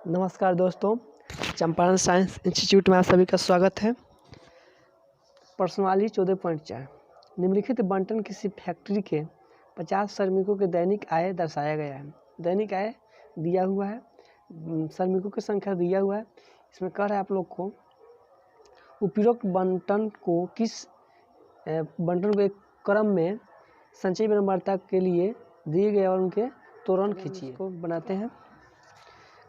नमस्कार दोस्तों, Champaran science institute में आप सभी का स्वागत है। प्रश्नावली 14.4 निम्नलिखित बंटन किसी फैक्ट्री के 50 श्रमिकों के दैनिक आय दर्शाया गया है। दैनिक आय दिया हुआ है, श्रमिकों की संख्या दिया हुआ है। इसमें कह रहा है आप लोग को उपरोक्त बंटन को एक क्रम में संचयी विनम्रता के लिए दिए गए और उनके त्वरण खींचिए को बनाते हैं।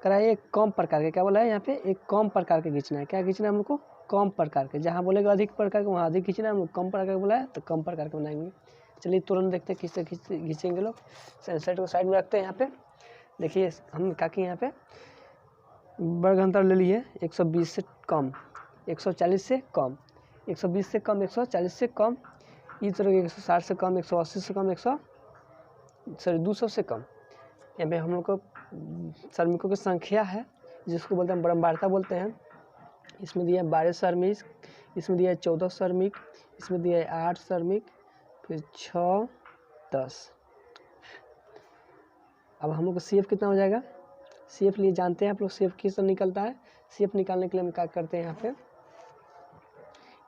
कराइए एक कम प्रकार के, क्या बोला है यहाँ पे, एक कम प्रकार के खींचना है। क्या खींचना है हम लोग को? कम प्रकार के। जहाँ बोलेगा अधिक प्रकार के वहाँ अधिक खींचना है, हम लोग कम प्रकार के बोला है तो कम प्रकार के बनाएंगे। चलिए तुरंत देखते हैं किससे खींचेंगे लोग। सेट को साइड में रखते हैं। यहाँ पे देखिए हम क्या किए, यहाँ पे वर्ग अंतर ले लिए 120 से कम, 140 से कम, 120 से कम, 140 से कम, इस तरह 160 से कम, 180 से कम, 200 से कम। यहाँ पे हम लोग को श्रमिकों की संख्या है जिसको बोलते हैं विनम्रता बोलते हैं। इसमें दिया है 12 श्रमिक, इसमें दिया है 14 श्रमिक, इसमें दिया है 8 श्रमिक, फिर 6, 10। अब हम लोग को CF कितना हो जाएगा? CF लिए जानते हैं आप लोग, CF किस तरह निकलता है। CF निकालने के लिए हम क्या करते हैं, यहाँ पे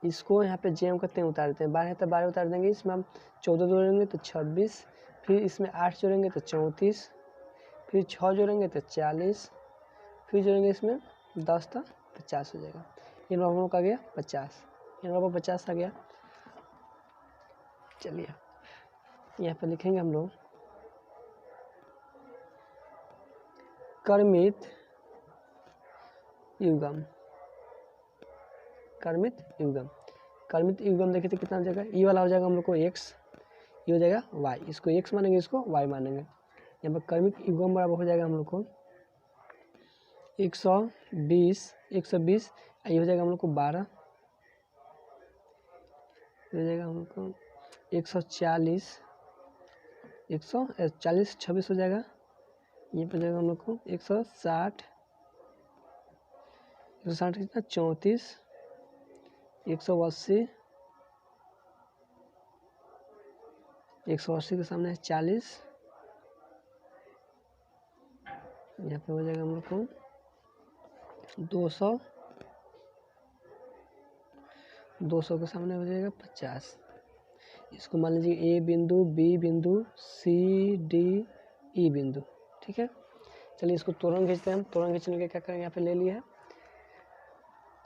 इसको यहाँ पे JM करते हैं, उतार देते हैं। 12 है तो 12 उतार देंगे, इसमें हम 14 जोड़ेंगे तो 26, फिर इसमें 8 जोड़ेंगे तो 34, फिर 6 जोड़ेंगे तो 40, फिर जोड़ेंगे इसमें 10 था 50 हो जाएगा। इन हम लोग का गया 50, इन लोगों का 50 आ गया। चलिए यहाँ पे लिखेंगे हम लोग क्रमित युग्म। क्रमित युग्म, क्रमित युग्म देखिए तो कितना हो जाएगा? ये वाला हो जाएगा हम लोग को x, ये हो जाएगा y। इसको x मानेंगे, इसको y मानेंगे। यहाँ पर क्रमिक युग्म बराबर हो जाएगा हम लोग को 120, ये हो जाएगा हम लोग को 12, हो जाएगा हम लोग को 140, 26 हो जाएगा। ये पर जाएगा हम लोग को 160 कितना 34, 180, 180 के सामने है 40, यहाँ पे हो जाएगा हम लोग को 200, 200 के सामने हो जाएगा 50। इसको मान लीजिए A बिंदु, B बिंदु, C D E बिंदु, ठीक है। चलिए इसको त्वरण खींचते हैं हम। त्वरण खींचने के क्या करेंगे, यहाँ पे ले लिया है।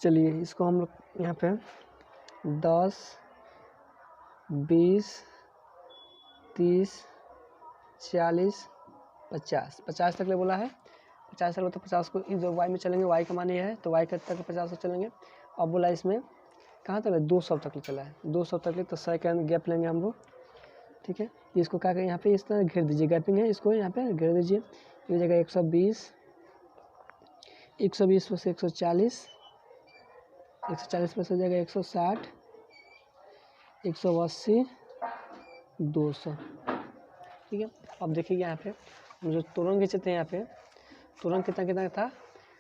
चलिए इसको हम लोग यहाँ पे 10, 20, 30, 40, 50 तक ले बोला है। 50 तक तो 50 को इधर y में चलेंगे, y का मान ये है तो y तक 50 से चलेंगे। अब बोला इसमें कहाँ तक है? 200 तक चला है। 200 तक ले तो 100 का गैप लेंगे हम लोग, ठीक है। इसको क्या करें, यहाँ पे इस तरह घेर दीजिए, गैपिंग है, इसको यहाँ पे घेर दीजिए। ये हो जाएगा 120, 120 प्लस 140, 140 प्लस हो जाएगा 160, 180, 200, ठीक है। अब देखिए यहाँ पे हम जो त्वरण खींचे थे, यहाँ पे त्वरण कितना था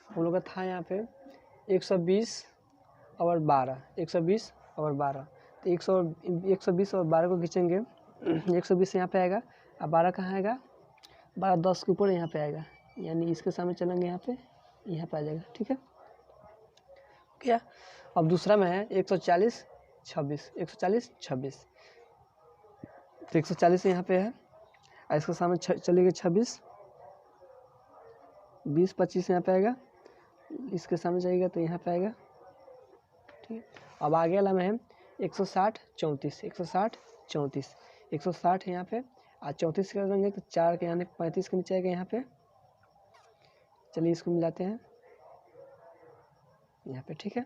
हम लोग का था यहाँ पे 120 और 12, 120 और 12, तो 120 और 12 को खींचेंगे। 120 यहाँ पे आएगा, अब 12 कहाँ आएगा? 12 10 के ऊपर यहाँ पे आएगा, यानी इसके सामने चलेंगे यहाँ पे आ जाएगा, ठीक है क्या। अब दूसरा में है 140, 26, 140, 26, तो 140 यहाँ पे है और इसके सामने चलेगी 26, 20, 25 यहाँ पे आएगा, इसके सामने जाएगा तो यहाँ पे आएगा, ठीक है। अब आगे वाला में है 160, 34, 160, 34, 160 है यहाँ पे और 34 कर देंगे तो 4 के यानी 35 के नीचे आएगा यहाँ पे। चलिए इसको मिलाते हैं यहाँ पे, ठीक है।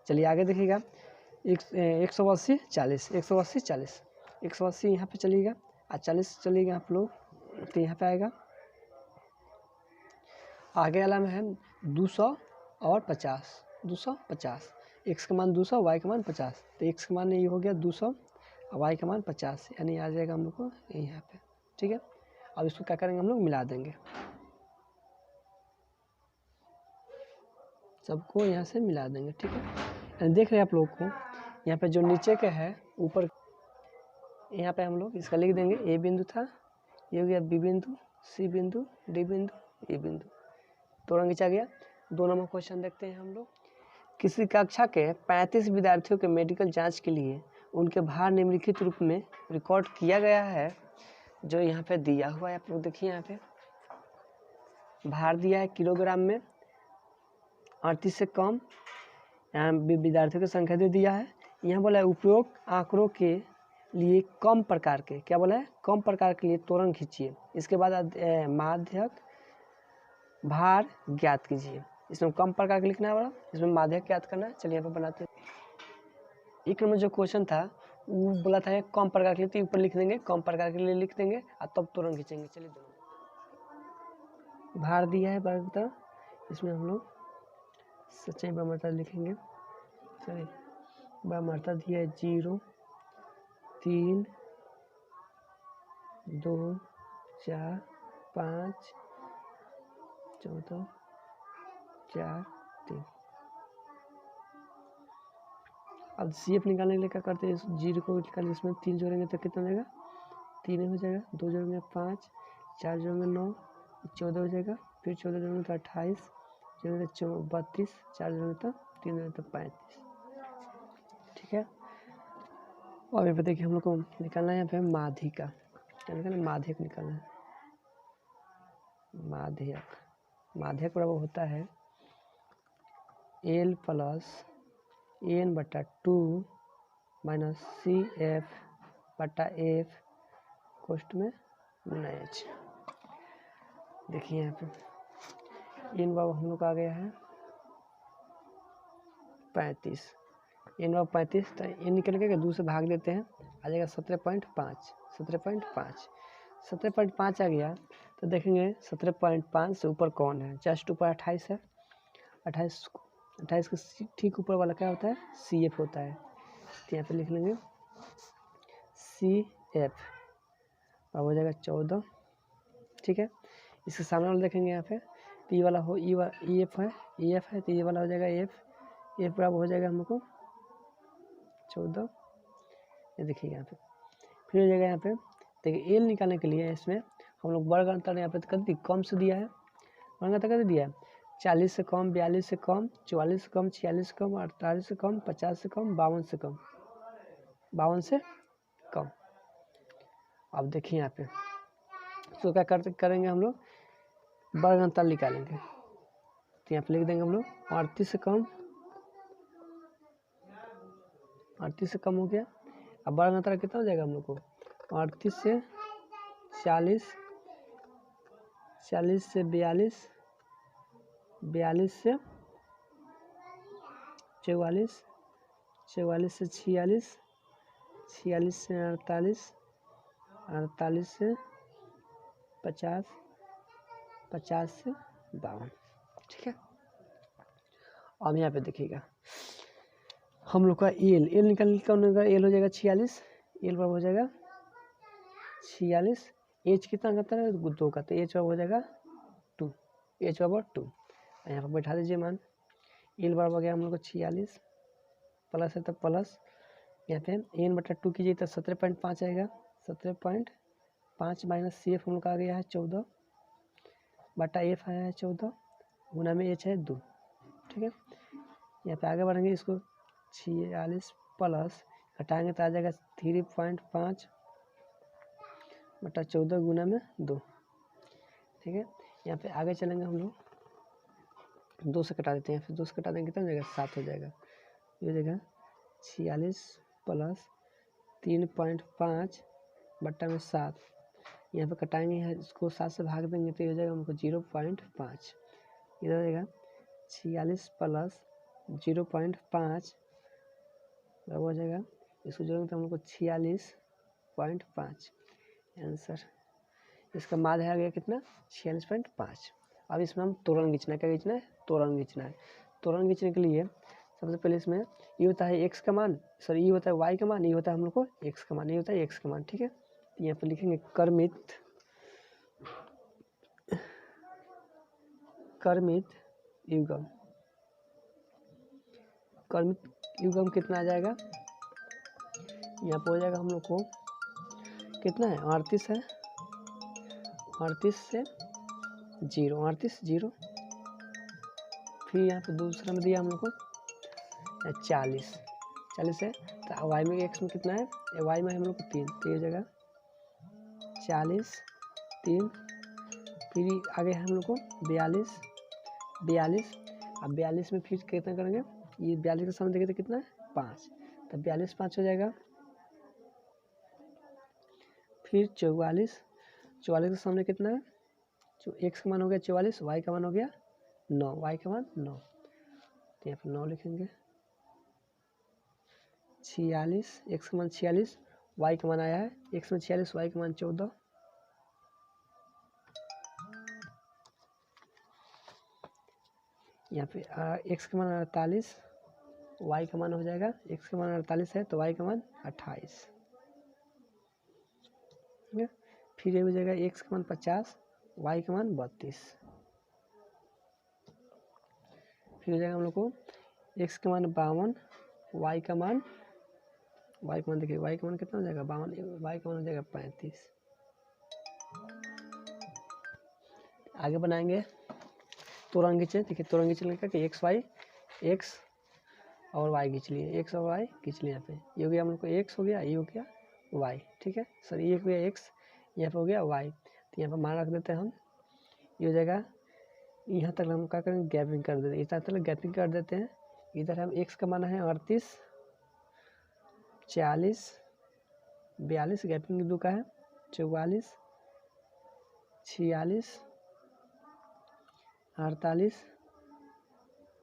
चलिए आगे देखिएगा 180, 40, 180, 40, 180 यहाँ पे चलिएगा और 40 चलिएगा आप लोग तो यहाँ पे आएगा। आगे वाला में है 200 और 50, 250, x का मान 200, y का मान 50, तो x का मान ये हो गया 200 और y का मान 50, यानी आ जाएगा हम लोग को यहाँ पे, ठीक है। अब इसको क्या करेंगे, हम लोग मिला देंगे, सबको यहाँ से मिला देंगे, ठीक है। देख रहे हैं आप लोग को यहाँ पे जो नीचे का है ऊपर, यहाँ पे हम लोग इसका लिख देंगे A बिंदु था, ये हो गया B बिंदु, C बिंदु, D बिंदु, E बिंदु। त्वरण खींचा गया। 2 नंबर क्वेश्चन देखते हैं हम लोग। किसी कक्षा के 35 विद्यार्थियों के मेडिकल जांच के लिए उनके भार निम्नलिखित रूप में रिकॉर्ड किया गया है, जो यहाँ पे दिया हुआ है। आप लोग देखिए यहाँ पे भार दिया है किलोग्राम में, 38 से कम, यहाँ विद्यार्थियों की संख्या दे दिया है। यहाँ बोला है उपरोक्त आंकड़ों के लिए कम प्रकार के, क्या बोला है, कम प्रकार के लिए त्वरण खींचिए। इसके बाद माध्यक भार ज्ञात कीजिए। इसमें कम प्रकार के लिखना है वाला, इसमें माध्यक ज्ञात करना है। चलिए यहाँ पे बनाते हैं। एक नंबर जो क्वेश्चन था वो बोला था कम प्रकार के लिए, तो ऊपर लिख देंगे कम प्रकार के लिए लिख देंगे और तब त्वरण खींचेंगे। चलिए दोनों भार दिया है बराबर, इसमें हम लोग सच्चाई बामरता लिखेंगे। चलिए बामरता दिया है 0, 3, 2, 4, 5, 14, 4, 3। अब CF निकालने के लिए क्या करते हैं, 0 को निकालेंगे, इसमें 3 जोड़ेंगे तो कितना हो जाएगा, 3 हो जाएगा। 2 जोड़ेंगे 5, 4 जोड़ेंगे 9, 14 हो जाएगा। फिर 14 जोड़ेंगे तो 28, जोड़ेंगे तो 32, 4 जोड़ेंगे तो 3 जोड़ेंगे तो 35। ठीक है। और यहाँ पे देखिए हम लोग को निकालना है यहाँ पे माध्यिका, क्या निकालना है, माध्यक निकालना है। माध्यक बराबर होता है L + N/2 - CF/F कोष्ठ में -H। देखिए यहाँ पे N बराबर हम लोग का आ गया है 35। N बराबर 35, तो N निकल के 2 से भाग देते हैं, आ जाएगा 17.5। 17.5 आ गया तो देखेंगे 17.5 से ऊपर कौन है, जस्ट ऊपर 28 है। 28 के ठीक ऊपर वाला क्या होता है, CF होता है। तो यहाँ पे लिख लेंगे CF और हो जाएगा 14। ठीक है। इसके सामने वाला देखेंगे यहाँ पे तो ये वाला हो EF है तो ये वाला हो जाएगा F बराबर हो जाएगा हम लोग को 14। ये देखिए यहाँ पे फिर हो जाएगा यहाँ पे देखिए L निकालने के लिए इसमें हम लोग वर्ग अंतर यहाँ पे कभी कम से दिया है, वर्ग अंतर कभी दिया है 40 से कम, 42 से कम, 44 से कम, 46 से कम, 48 से कम, 50 से कम, 52 से कम, 52 से कम। अब देखिए यहाँ पे तो क्या करेंगे हम लोग, वर्ग अंतर निकालेंगे। तो यहाँ पे लिख देंगे हम लोग 38 से कम, 38 से कम हो गया। अब वर्ग अंतर कितना हो जाएगा हम लोग को, 38 से 40, 40 से 42, 42 से 44, 44 से 46, 46 से 48, 48 से 50, 50 से 52। ठीक है। अब यहाँ पे देखिएगा हम लोग का L निकालने का L हो जाएगा 46, L बराबर हो जाएगा 46। H कितना करता है, 2 का, तो H बराबर हो जाएगा 2, H बराबर 2। यहाँ पर बैठा दीजिए मान। L बराबर हो गया हम लोग को 46, प्लस है तो प्लस, यहाँ पे N/2 कीजिए तो 17.5 आएगा। 17.5 माइनस CF हम लोग का आ गया है 14 बटा F आया है 14, गुना में H है 2। ठीक है। यहाँ पे आगे बढ़ेंगे, इसको 46 प्लस घटाएंगे तो आ जाएगा 3.5 बटा 14 गुना में 2। ठीक है। यहाँ पे आगे चलेंगे हम लोग, 2 से कटा देते हैं, फिर 2 से कटा देंगे कितना हो जाएगा, 7 हो जाएगा। ये हो जाएगा 46 प्लस 3.5 बट्टा में 7, यहाँ पे कटाएंगे है, इसको 7 से भाग देंगे तो ये हो जाएगा हमको 0.5। इधर हो जाएगा 46 प्लस 0.5 बराबर हो जाएगा, इसको जोड़ेंगे तो हम लोग को 46.5 आंसर। इसका माध्य आ गया कितना, 46.5। अब इसमें हम त्वरण खींचना है, क्या खींचना है, त्वरण खींचना है। त्वरण खींचने के लिए सबसे पहले इसमें ये होता है x का मान, सॉरी ये होता है y का मान, ये होता है हम लोग को x का मान, ये होता है x का मान। ठीक है। तो यहाँ पर लिखेंगे क्रमित युग्म। क्रमित युग्म कितना आ जाएगा, यहाँ पर हो जाएगा हम लोग को कितना है, 38 है, 38 से 0, 38 0 फिर यहाँ पे दूसरा में दिया हम लोग को 40 है, तो वाई में एक्स में कितना है, वाई में हम लोग को 3, तो ये जगह 40 3। फिर आगे है हम लोग को 42। अब 42 में फिर कितना करेंगे, ये 42 के सामने देखें तो कितना है 5, तो 42 5 हो जाएगा। फिर 44 के सामने कितना है, जो एक्स का मान हो गया 44, वाई का मान हो गया 9, वाई का मान 9, तो यहाँ पर 9 लिखेंगे। 46 एक्स का मान 46, वाई का मान आया है एक्स में 46, वाई का मान 14। यहाँ पे एक्स का मान 48, वाई का मान हो जाएगा, एक्स का मान 48 है तो वाई का मान 28, ठीक है। फिर ये हो जाएगा एक्स का मान 50, वाई का मान 32। फिर हो जाएगा हम लोग को एक्स का मान 52, वाई का मान देखिए वाई का मान कितना हो जाएगा 52, वाई का मान हो जाएगा 35। आगे बनाएंगे तोरण खींचे, देखिए तोरण खींच लेकर कि एक्स और वाई खींच लिए, एक्स और वाई खींच लिए। यहाँ पे ये हो गया हम लोग को एक्स हो गया, ये हो गया वाई, ठीक है। सर ये हो गया एक्स, यहाँ पे हो गया वाई, तो यहाँ पर मान रख देते हैं हम। ये हो जाएगा यहाँ तक हम क्या करेंगे, गैपिंग कर देते हैं, इतना तक गैपिंग कर देते हैं। इधर हम एक्स का माना है 38, 40 42, गैपिंग 2 का है 44, 46 48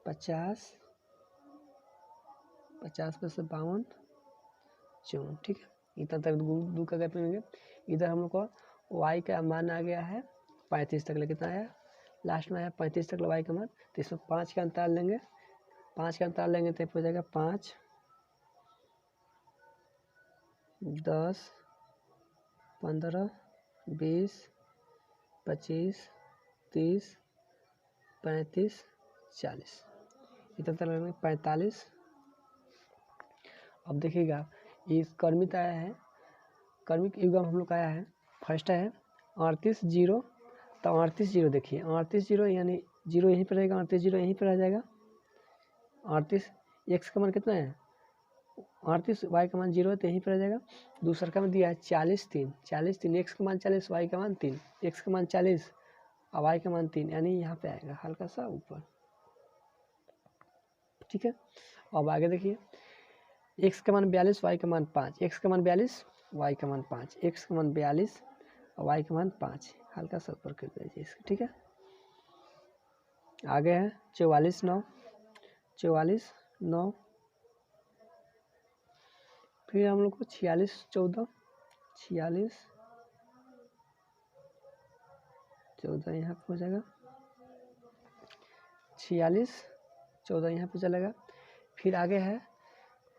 50 में से 52 54, ठीक है। इतना तक 2 का गैपिंग होंगे। इधर हम लोग को वाई का मान आ गया है 35 तक, कितना आया लास्ट में आया 35 तक वाई का मान, तो इसमें 5 का अंतर लेंगे, 5 का अंतर लेंगे तो हो जाएगा 5 10 15 20 25 30 35 40, इतना अंतर लेंगे 45। अब देखिएगा ये कर्मित आया है, कर्मिक युग्म हम लोग का आया है, फर्स्ट है 38 0, तो 38 0 देखिए 38 0 यानी 0 यहीं पर रहेगा, 38 0 यहीं पर रह जाएगा। 38 एक्स का मान कितना है 38, वाई का मान 0 है तो यहीं पर रह जाएगा। दूसरा का में दिया है 40 3, एक्स का मान 40, वाई का मान 3, एक्स का मान 40 और वाई का मान 3, यानी यहाँ पे आएगा हल्का सा ऊपर, ठीक है। अब आगे देखिए एक्स का मान 42, वाई का मान 5, एक्स का मान 42, वाई का मान 5, एक्स का मान 42 और वाई का मान 5, हल्का सा ऊपर कर दीजिए इसका, ठीक है। आगे है 44 9, फिर हम लोग को 46 14 यहाँ पे हो जाएगा, 46 14 यहाँ पे चलेगा। फिर आगे है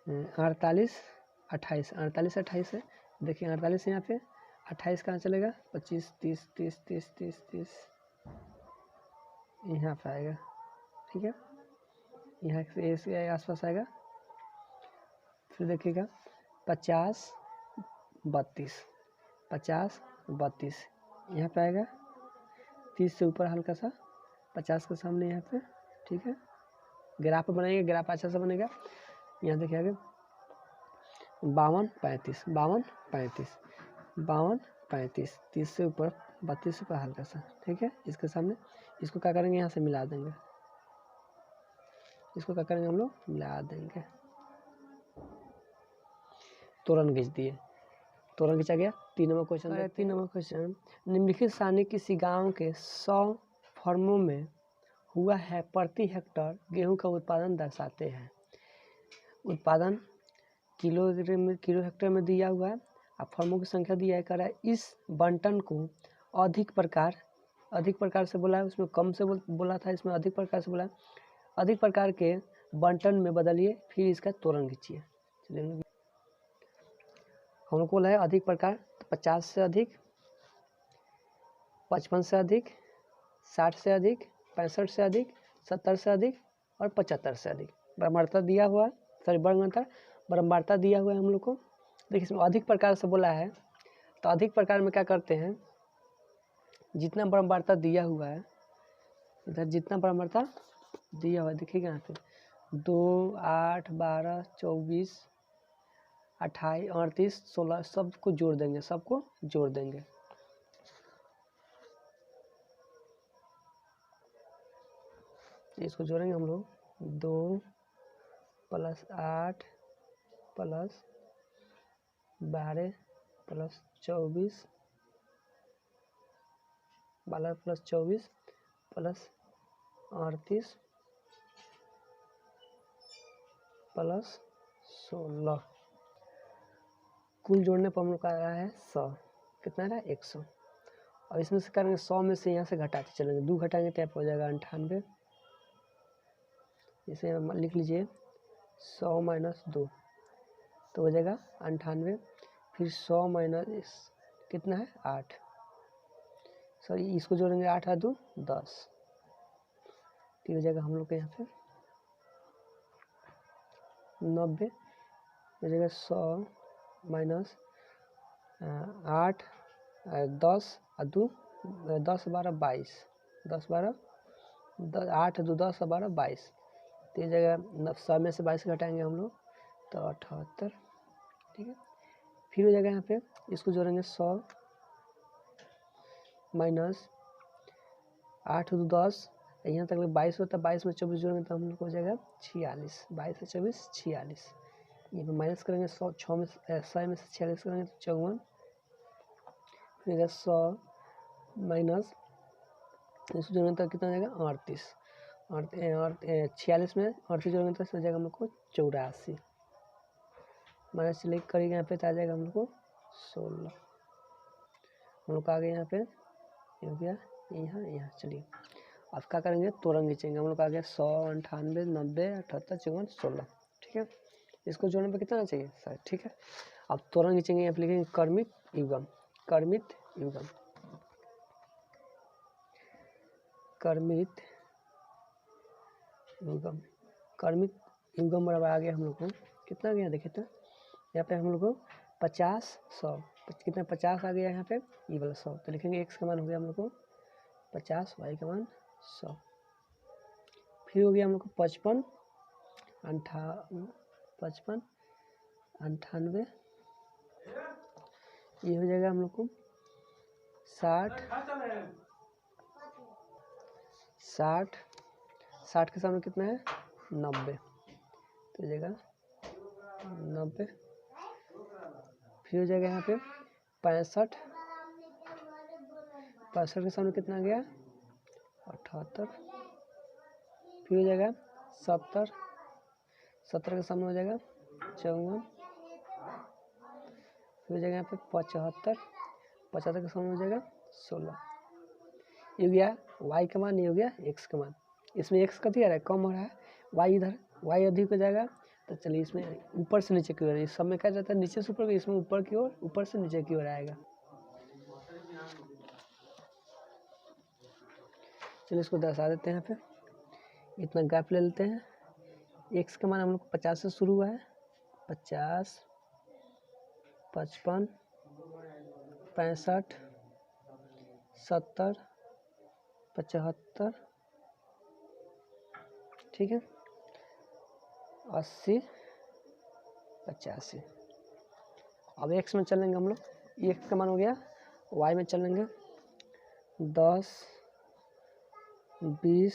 48 28 है, देखिए 48 यहाँ पे 28 कहाँ चलेगा 25 30 यहाँ पे आएगा, ठीक है, यहाँ से इसके आसपास आएगा। फिर देखिएगा 50 32 यहाँ पे आएगा, 30 से ऊपर हल्का सा 50 के सामने यहाँ पे, ठीक है। ग्राफ बनाएंगे, ग्राफ अच्छा से बनेगा। यहाँ देखिए आगे 52 35 30 से ऊपर 32 से ऊपर हल्का सा, ठीक है। इसके सामने इसको क्या करेंगे, यहाँ से मिला देंगे, इसको क्या करेंगे हम लोग मिला देंगे। तोरण खींच दिए, तोरण खींचा गया। 3 नंबर क्वेश्चन, निम्नलिखित सारणी किसी गांव के 100 फर्मों में हुआ है प्रति हेक्टर गेहूं का उत्पादन दर्शाते हैं। उत्पादन किलो हेक्टर में दिया हुआ है, अब फर्मों की संख्या दिया है, कर रहा है इस बंटन को अधिक प्रकार से बोला है, उसमें कम से बोला था, इसमें अधिक प्रकार से बोला है। अधिक प्रकार के बंटन में बदलिए, फिर इसका तोरण खींचिए। हम लोग को बोला है अधिक प्रकार, तो 50 से अधिक, 55 से अधिक, 60 से अधिक, 65 से अधिक, 70 से अधिक और 75 से अधिक। बारंबारता दिया हुआ है, बारंबारता दिया हुआ है हम लोग को। देखिए इसमें अधिक प्रकार से बोला है, तो अधिक प्रकार में क्या करते हैं, जितना बारंबारता दिया हुआ है, इधर जितना बारंबारता दिया हुआ देखिएगा यहाँ पे 2, 8, 12, 24, 28, 38, 16 सबको जोड़ देंगे, सबको जोड़ देंगे। इसको जोड़ेंगे हम लोग 2 + 8 + 12 + 24 12 + 24 + 38 + 16 कुल जोड़ने पर हम लोग का आया है 100। कितना रहा 100। और इसमें से करेंगे 100 में से यहाँ से घटाते चलेंगे, 2 घटाएंगे तो हो जाएगा 98। इसे लिख लीजिए 100 - 2 तो हो जाएगा 98। फिर 100 - कितना है 8, सॉरी इसको जोड़ेंगे 8 और 2 10। फिर हो जाएगा हम लोग के यहाँ पे 90 हो जाएगा 100 - 8 10 और 2 10 12 22 10 12 8 2 10 और 12 22। तो ये जगह 100 में से 22 घटाएंगे हम लोग तो 78। ठीक है, फिर हो जाएगा यहाँ पे इसको जोड़ेंगे 100 - 8 2 10 यहाँ तक 22 होता है, 22 में 24 जोड़ेंगे तो हम लोग को हो जाएगा 46। 22 से 24 46। ये पे माइनस करेंगे 100 6 में 100 में से 46 करेंगे तो 54। फिर 100 माइनस इसको जोड़ेंगे तो कितना हो जाएगा 38 और 46 में 38 जोड़ेंगे तो हो जाएगा हम लोग को 84। माइनस चलिए करेंगे यहाँ पे तो आ जाएगा हम लोग को 16। हम लोग आ गए यहाँ पे ये हो गया यहाँ चलिए अब क्या करेंगे तोरण खींचेंगे। हम लोग आ गया 100 98 90 78 54 16। ठीक है, इसको जोड़ने पे कितना चाहिए सर। ठीक है, अब तोरण खींचेंगे, यहाँ पे लिखेंगे क्रमिक युग्म। क्रमिक युग्म क्रमिक युग्म क्रमिक युग्म बराबर आ गया हम लोग को कितना गया देखिए तो यहाँ पे हम लोग को 50 100 कितना 50 आ गया यहाँ पे ये वाला 100 तो लिखेंगे x का मान हो गया हम लोग को 50 y का मान 100। फिर हो गया हम लोग को 55 98 ये हो जाएगा हम लोग को 60 के सामने कितना है 90 तो हो जाएगा 90। फिर हो जाएगा यहाँ पे 65 के सामने कितना गया 78। फिर हो जाएगा 70 के सामने हो जाएगा 54। फिर हो जाएगा यहाँ पे 75 के सामने हो जाएगा 16। ये हो गया y का मान, ये हो गया x का मान। इसमें x कथी आ रहा है कम हो रहा है, y इधर y अधिक हो जाएगा तो चलिए इसमें ऊपर से नीचे की ओर, इस सब में क्या जाता है नीचे से ऊपर, इसमें ऊपर की ओर ऊपर से नीचे की ओर आएगा। चलिए इसको दर्शा देते हैं। यहाँ पे इतना गैप ले लेते हैं। x का मान हम लोग 50 से शुरू हुआ है 50 55 65 70 75 ठीक है 80 85। अब x में चलेंगे हम लोग, x का मान हो गया, y में चलेंगे 10 20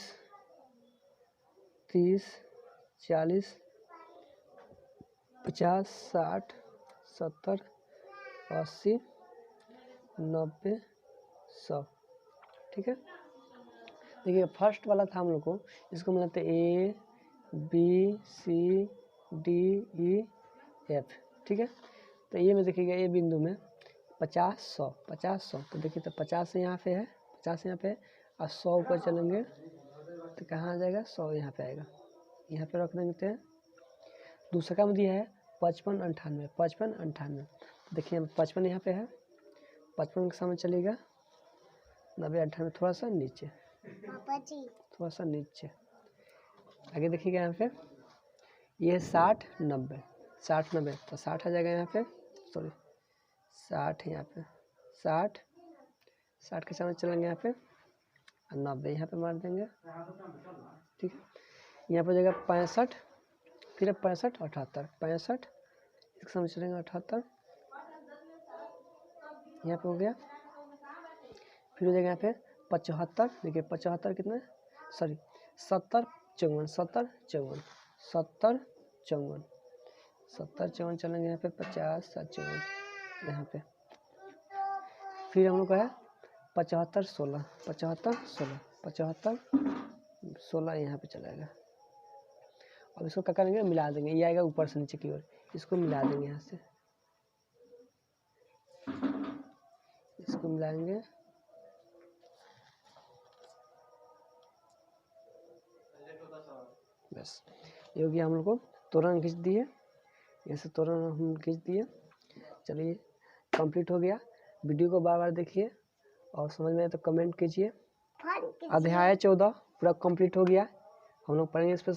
30 40 50 60 70 80 90 100। ठीक है, देखिए फर्स्ट वाला था हम लोग को, इसको मिलाते A B C D E F। ठीक है, तो ये में देखिएगा ए बिंदु में 50 100 तो देखिए तो 50 यहाँ पे है 50 यहाँ पे और 100 ऊपर चलेंगे तो कहाँ आ जाएगा 100 यहाँ पे आएगा, यहाँ पे रख देंगे। तो दूसरा काम दिया है 55 98 देखिए 55 यहाँ पे है, 55 के सामने चलेगा 90 98 थोड़ा सा नीचे, थोड़ा सा नीचे आगे देखिएगा यहाँ पे ये 60 90 तो 60 आ जाएगा यहाँ पे, सॉरी 60 यहाँ पे 60 के सामने चलेंगे यहाँ पे और 90 यहाँ पे मार देंगे। ठीक है, यहाँ पर हो जाएगा 65, फिर 65 78, 65 एक समझ चलेंगे 78, यहाँ पे हो गया। फिर हो जाएगा यहाँ पे 75, देखिए 75 कितना, सॉरी 70 54, 70 54, 70 54, 70 54 चलेंगे यहाँ पे 50 54 यहाँ पे। फिर हम लोग का है 75 16, 75 16, 75 16 यहाँ पे चलेगा। अब इसको क्या करेंगे, मिला देंगे, ये आएगा ऊपर से नीचे की ओर, इसको मिला देंगे यहाँ से, इसको मिलाएंगे। बस ये हो गया, हम लोग को तोरण खींच दिए, ऐसे तोरण हम खींच दिए। चलिए कंप्लीट हो गया। वीडियो को बार बार देखिए और समझ में आए तो कमेंट कीजिए। अध्याय 14 पूरा कंप्लीट हो गया, हम लोग पढ़ेंगे इस पर।